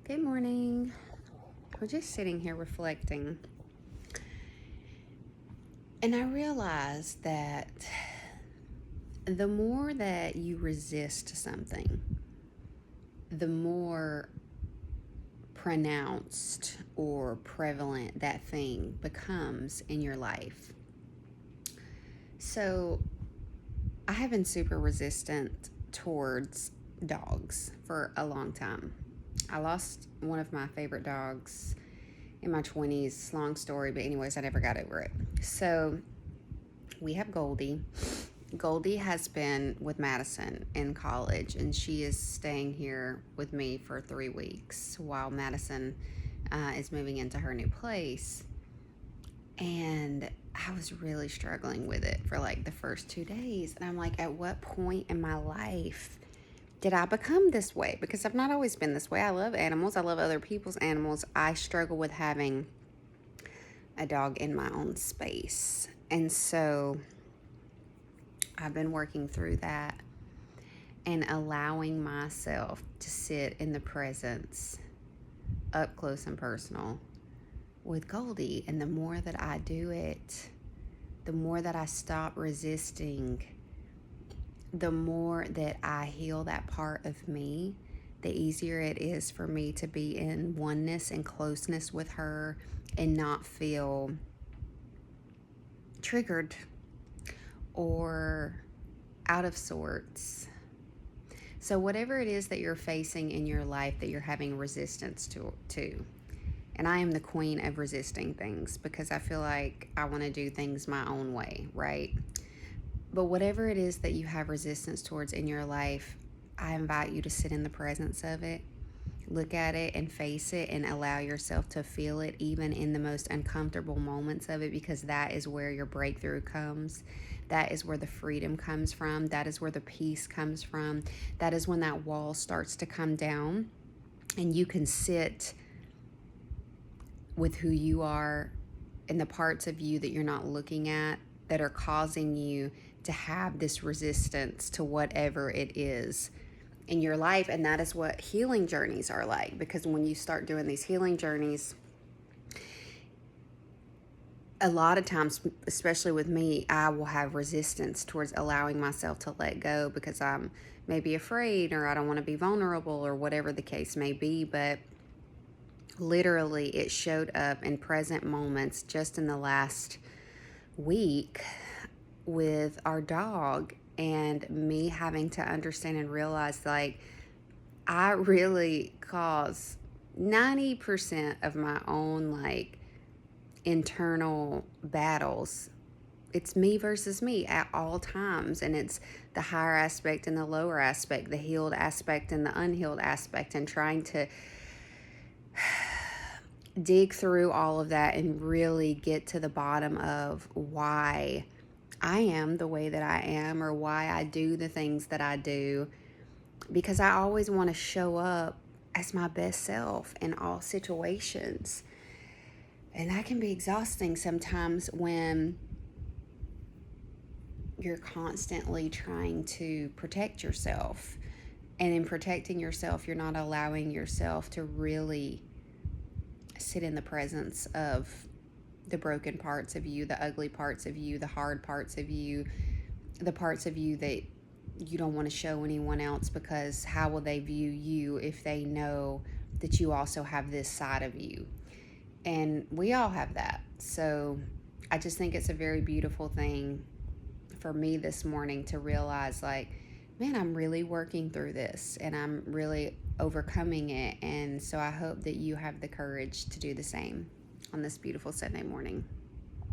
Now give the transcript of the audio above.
Good morning. We're just sitting here reflecting, and I realized that the more that you resist something, the more pronounced or prevalent that thing becomes in your life. So, I have been super resistant towards dogs for a long time. I lost one of my favorite dogs in my 20s. Long story, but anyways, I never got over it. So we have Goldie. Goldie has been with Madison in college, and she is staying here with me for 3 weeks while Madison is moving into her new place. And I was really struggling with it for like the first 2 days. And I'm like, at what point in my life did I become this way? Because I've not always been this way. I love animals, I love other people's animals. I struggle with having a dog in my own space. And so I've been working through that and allowing myself to sit in the presence, up close and personal, with Goldie. And the more that I do it, the more that I stop resisting, the more that I heal that part of me, the easier it is for me to be in oneness and closeness with her and not feel triggered or out of sorts. So whatever it is that you're facing in your life that you're having resistance to, and I am the queen of resisting things because I feel like I want to do things my own way, right? But whatever it is that you have resistance towards in your life, I invite you to sit in the presence of it, look at it and face it, and allow yourself to feel it even in the most uncomfortable moments of it, because that is where your breakthrough comes. That is where the freedom comes from. That is where the peace comes from. That is when that wall starts to come down and you can sit with who you are and the parts of you that you're not looking at that are causing you to have this resistance to whatever it is in your life. And that is what healing journeys are like, because when you start doing these healing journeys, a lot of times, especially with me, I will have resistance towards allowing myself to let go because I'm maybe afraid or I don't want to be vulnerable or whatever the case may be. But literally, it showed up in present moments just in the last week with our dog, and me having to understand and realize, like, I really cause 90% of my own, like, internal battles. It's me versus me at all times, and it's the higher aspect and the lower aspect, the healed aspect and the unhealed aspect, and trying to dig through all of that and really get to the bottom of why I am the way that I am, or why I do the things that I do, because I always want to show up as my best self in all situations. And that can be exhausting sometimes when you're constantly trying to protect yourself. And in protecting yourself, you're not allowing yourself to really sit in the presence of the broken parts of you, the ugly parts of you, the hard parts of you, the parts of you that you don't want to show anyone else, because how will they view you if they know that you also have this side of you? And we all have that. So I just think it's a very beautiful thing for me this morning to realize, like, man, I'm really working through this and I'm really overcoming it. And so I hope that you have the courage to do the same on this beautiful Sunday morning.